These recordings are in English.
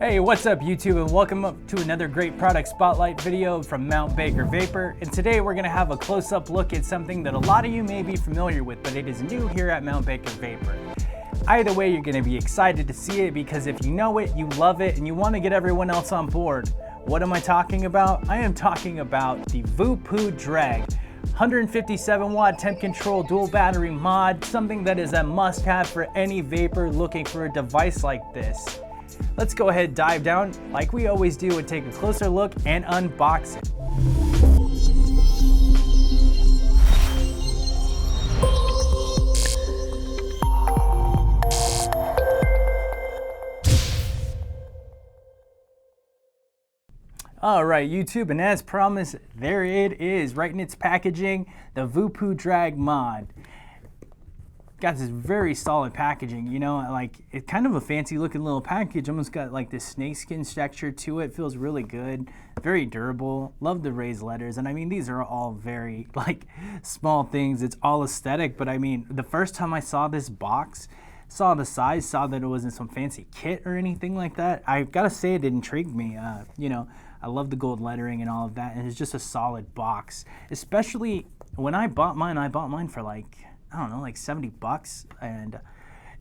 Hey, what's up YouTube, and welcome up to another great product spotlight video from Mount Baker Vapor. And today we're gonna have a close-up look at something that a lot of you may be familiar with, but it is new here at Mount Baker Vapor. Either way, you're gonna be excited to see it because if you know it, you love it, and you wanna get everyone else on board. What am I talking about? I am talking about the VooPoo Drag. 157 watt temp control dual battery mod, something that is a must have for any vapor looking for a device like this. Let's go ahead, dive down like we always do and take a closer look and unbox it. All right, YouTube, and as promised, there it is, right in its packaging, the VooPoo Drag mod. Got this very solid packaging, you know, like it's kind of a fancy looking little package. Almost got like this snakeskin texture to it. Feels really good, very durable. Love the raised letters, and I mean these are all very like small things. It's all aesthetic, but I mean the first time I saw this box, saw the size, saw that it wasn't some fancy kit or anything like that, I gotta say it intrigued me. You know, I love the gold lettering and all of that, and it's just a solid box. Especially when I bought mine for like, I don't know, like 70 bucks. And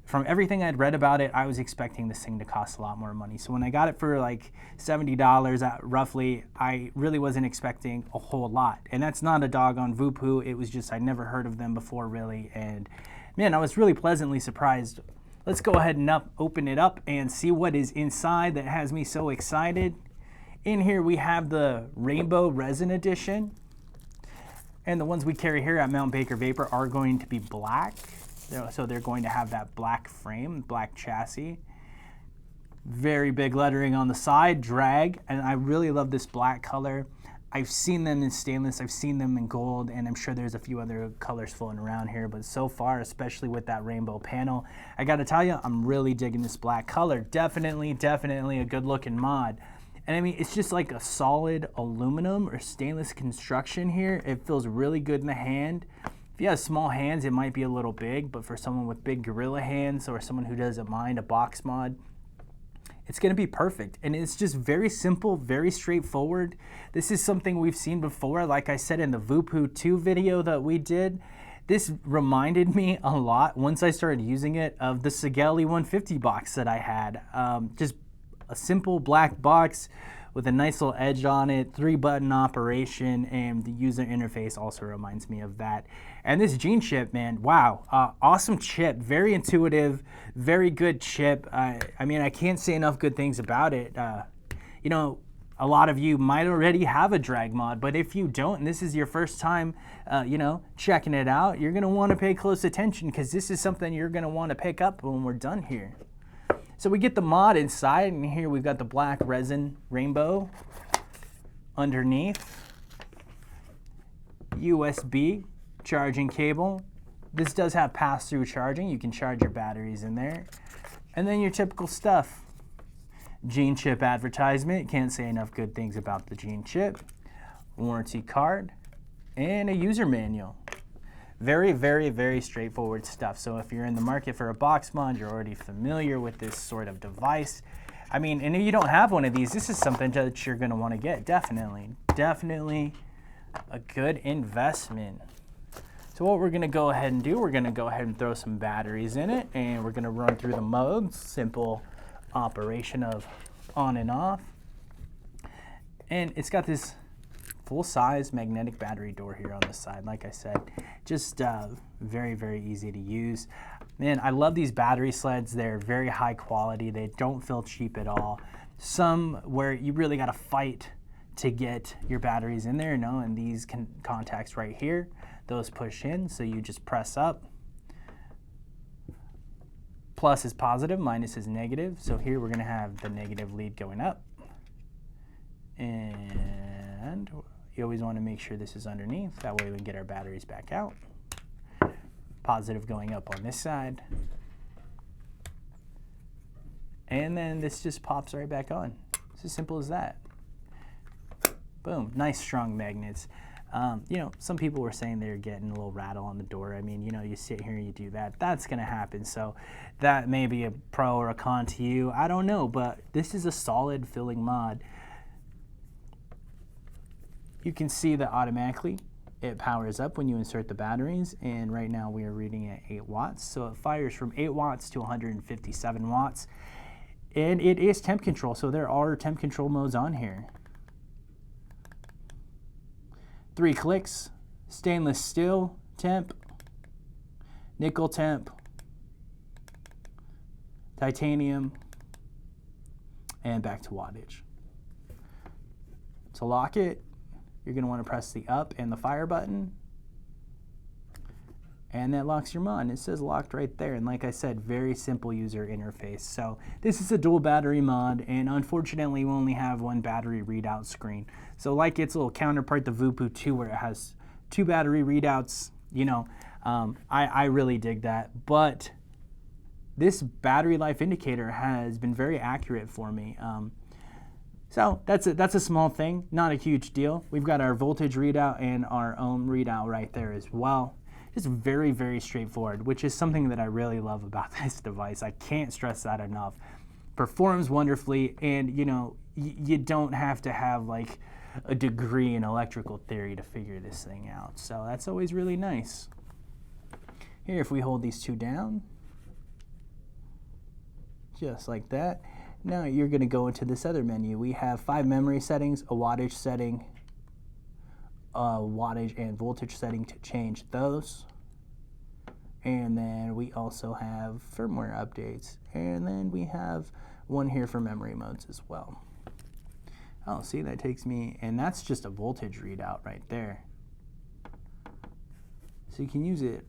from everything I'd read about it, I was expecting this thing to cost a lot more money. So when I got it for like $70 roughly, I really wasn't expecting a whole lot. And that's not a dog on VooPoo. It was just, I'd never heard of them before really. And man, I was really pleasantly surprised. Let's go ahead and open it up and see what is inside that has me so excited. In here we have the Rainbow Resin Edition. And the ones we carry here at Mount Baker Vapor are going to be black. So they're going to have that black frame, black chassis. Very big lettering on the side, drag, and I really love this black color. I've seen them in stainless, I've seen them in gold, and I'm sure there's a few other colors floating around here, but so far, especially with that rainbow panel, I gotta tell you, I'm really digging this black color. Definitely a good looking mod. And I mean, it's just like a solid aluminum or stainless construction here. It feels really good in the hand. If you have small hands, it might be a little big, but for someone with big gorilla hands or someone who doesn't mind a box mod, it's gonna be perfect. And it's just very simple, very straightforward. This is something we've seen before. Like I said in the VooPoo 2 video that we did, this reminded me a lot, once I started using it, of the Sigelli 150 box that I had. Just a simple black box with a nice little edge on it, 3-button operation, and the user interface also reminds me of that. And this gene chip, man, wow, awesome chip, very intuitive, very good chip. I mean, I can't say enough good things about it. You know, a lot of you might already have a drag mod, but if you don't, and this is your first time, you know, checking it out, you're gonna wanna pay close attention because this is something you're gonna wanna pick up when we're done here. So we get the mod inside, and here we've got the black resin rainbow underneath. USB charging cable. This does have pass-through charging. You can charge your batteries in there. And then your typical stuff. Gene chip advertisement. Can't say enough good things about the gene chip. Warranty card. And a user manual. Very straightforward stuff. So if you're in the market for a box mod, you're already familiar with this sort of device. I mean, and if you don't have one of these, this is something that you're gonna wanna get, definitely a good investment. So what we're gonna go ahead and do, we're gonna go ahead and throw some batteries in it, and we're gonna run through the modes, simple operation of on and off. And it's got this full-size magnetic battery door here on the side. Like I said, just very easy to use. Man, I love these battery sleds. They're very high quality. They don't feel cheap at all. Some where you really got to fight to get your batteries in there, you know, and these contacts right here, those push in, so you just press up. Plus is positive, minus is negative. So here we're gonna have the negative lead going up. And you always want to make sure this is underneath. That way we can get our batteries back out. Positive going up on this side. And then this just pops right back on. It's as simple as that. Boom, nice strong magnets. You know, some people were saying they're getting a little rattle on the door. I mean, you know, you sit here and you do that, that's going to happen. So that may be a pro or a con to you. I don't know, but this is a solid filling mod. You can see that automatically it powers up when you insert the batteries, and right now we are reading at 8 watts. So it fires from 8 watts to 157 watts. And it is temp control, so there are temp control modes on here. 3 clicks, stainless steel temp, nickel temp, titanium, and back to wattage. To lock it, you're going to want to press the up and the fire button, and that locks your mod. It says locked right there, and like I said, very simple user interface. So this is a dual battery mod, and unfortunately we only have 1 battery readout screen. So like its little counterpart, the VooPoo 2, where it has 2 battery readouts, you know, I really dig that. But this battery life indicator has been very accurate for me. So that's a small thing, not a huge deal. We've got our voltage readout and our ohm readout right there as well. Just very, very straightforward, which is something that I really love about this device. I can't stress that enough. Performs wonderfully, and you know, you don't have to have like a degree in electrical theory to figure this thing out. So that's always really nice. Here, if we hold these 2 down, just like that, now you're going to go into this other menu. We have 5 memory settings, a wattage setting, wattage and voltage setting to change those. And then we also have firmware updates. And then we have one here for memory modes as well. Oh, see, that takes me, and that's just a voltage readout right there. So you can use it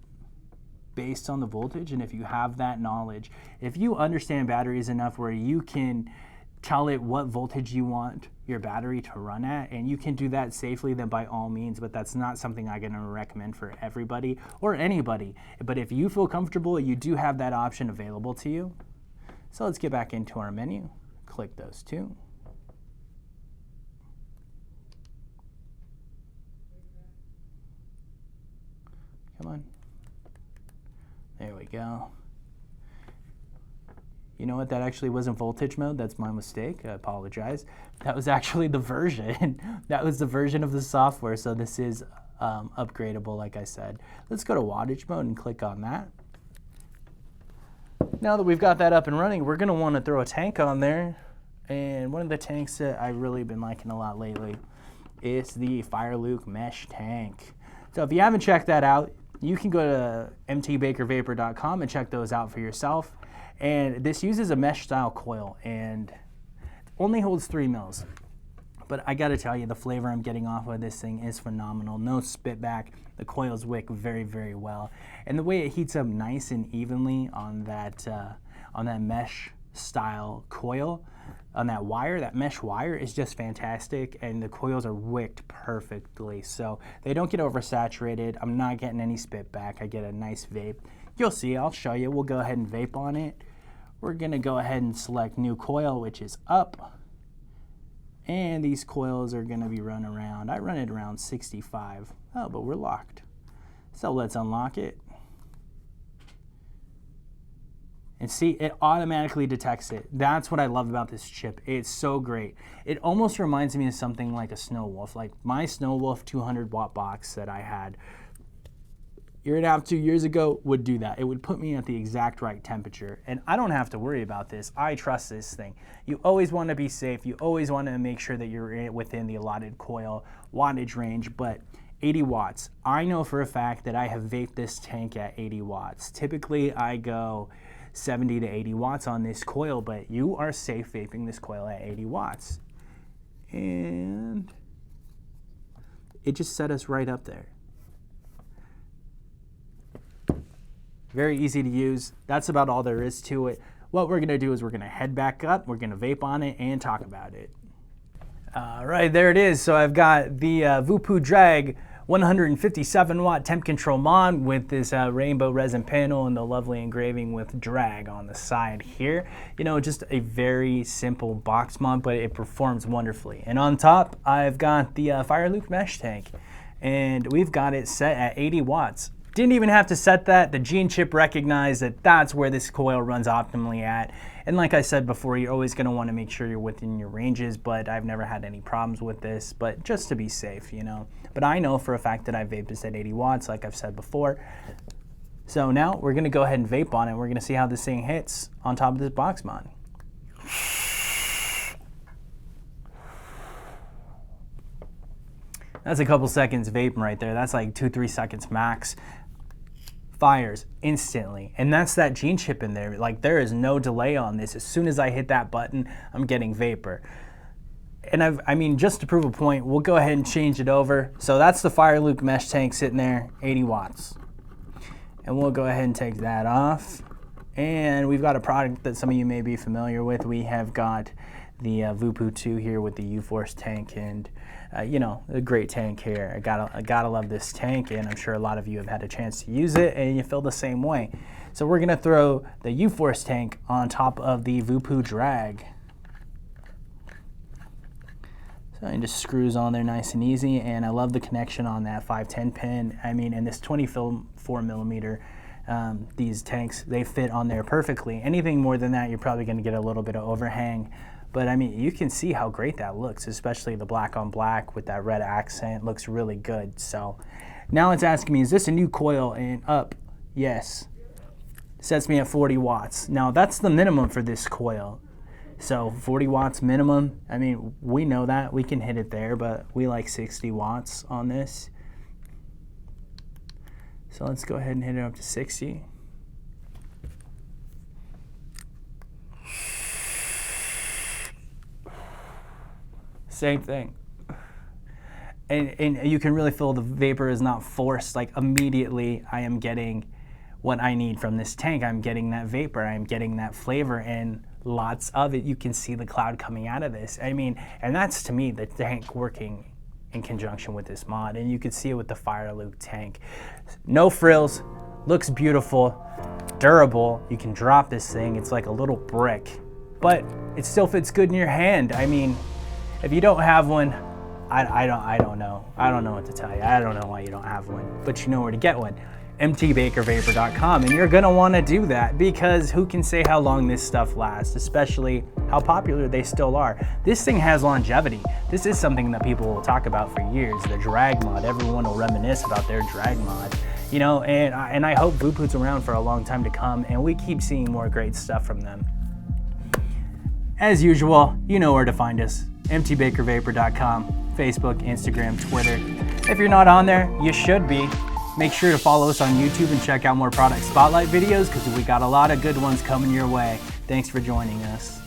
based on the voltage, and if you have that knowledge, if you understand batteries enough where you can tell it what voltage you want your battery to run at, and you can do that safely, then by all means, but that's not something I'm going to recommend for everybody or anybody. But if you feel comfortable, you do have that option available to you. So let's get back into our menu, click those 2. Come on. There we go. You know what? That actually wasn't voltage mode. That's my mistake. I apologize. That was actually the version. That was the version of the software. So this is upgradable, like I said. Let's go to wattage mode and click on that. Now that we've got that up and running, we're going to want to throw a tank on there. And one of the tanks that I've really been liking a lot lately is the Fireluke Mesh Tank. So if you haven't checked that out, you can go to mtbakervapor.com and check those out for yourself. And this uses a mesh style coil and only holds 3 mils. But I gotta tell you, the flavor I'm getting off of this thing is phenomenal. No spit back. The coils wick very, very well. And the way it heats up nice and evenly on that mesh style coil, on that wire, that mesh wire, is just fantastic, and the coils are wicked perfectly, so they don't get oversaturated. I'm not getting any spit back. I get a nice vape. You'll see, I'll show you. We'll go ahead and vape on it. We're gonna go ahead and select new coil, which is up, and these coils are gonna be run around, I run it around 65. Oh, but we're locked. So let's unlock it. And see, it automatically detects it. That's what I love about this chip. It's so great. It almost reminds me of something like a Snow Wolf. Like my Snow Wolf 200 watt box that I had year and a half, 2 years ago would do that. It would put me at the exact right temperature. And I don't have to worry about this. I trust this thing. You always want to be safe. You always want to make sure that you're within the allotted coil wattage range, but 80 watts. I know for a fact that I have vaped this tank at 80 watts. Typically I go 70 to 80 watts on this coil, but you are safe vaping this coil at 80 watts. And it just set us right up there. Very easy to use. That's about all there is to it. What we're gonna do is we're gonna head back up, we're gonna vape on it and talk about it. All right, there it is. So I've got the VooPoo Drag 157 watt temp control mod with this rainbow resin panel and the lovely engraving with drag on the side here. You know, just a very simple box mod, but it performs wonderfully. And on top, I've got the Fireluke Mesh Tank. and we've got it set at 80 watts. Didn't even have to set that. The gene chip recognized that that's where this coil runs optimally at. And like I said before, you're always going to want to make sure you're within your ranges, but I've never had any problems with this, but just to be safe, you know. But I know for a fact that I vape this at 80 watts, like I've said before. So now we're going to go ahead and vape on it. We're going to see how this thing hits on top of this box mod. That's a couple seconds vaping right there. That's like 2-3 seconds max. Fires instantly, and that's that gene chip in there. Like, there is no delay on this. As soon as I hit that button, I'm getting vapor. And I mean, just to prove a point, we'll go ahead and change it over. So that's the Fireluke Mesh Tank sitting there, 80 watts. And we'll go ahead and take that off. And we've got a product that some of you may be familiar with. We have got the VooPoo 2 here with the U-Force tank, and you know, a great tank here. I gotta love this tank, and I'm sure a lot of you have had a chance to use it and you feel the same way. So we're gonna throw the U-Force tank on top of the VooPoo Drag. So it just screws on there nice and easy, and I love the connection on that 510 pin. I mean, and this 24 millimeter, these tanks, they fit on there perfectly. Anything more than that, you're probably gonna get a little bit of overhang. But I mean, you can see how great that looks, especially the black on black with that red accent. Looks really good. So now it's asking me, is this a new coil? And up, yes. Sets me at 40 watts. Now that's the minimum for this coil. So 40 watts minimum. I mean, we know that, we can hit it there, but we like 60 watts on this. So let's go ahead and hit it up to 60. Same thing. And you can really feel the vapor is not forced. Like, immediately I am getting what I need from this tank. I'm getting that vapor, I'm getting that flavor, and lots of it. You can see the cloud coming out of this. I mean, and that's, to me, the tank working in conjunction with this mod. And you can see it with the Fireluke tank. No frills, looks beautiful, durable. You can drop this thing, it's like a little brick, but it still fits good in your hand. I mean, if you don't have one, I don't know. I don't know what to tell you. I don't know why you don't have one, but you know where to get one. mtbakervapor.com, and you're gonna wanna do that, because who can say how long this stuff lasts, especially how popular they still are. This thing has longevity. This is something that people will talk about for years, the drag mod. Everyone will reminisce about their drag mod. You know, and I hope VooPoo's around for a long time to come, and we keep seeing more great stuff from them. As usual, you know where to find us. mtbakervapor.com, Facebook, Instagram, Twitter. If you're not on there, you should be. Make sure to follow us on YouTube and check out more product spotlight videos, because we got a lot of good ones coming your way. Thanks for joining us.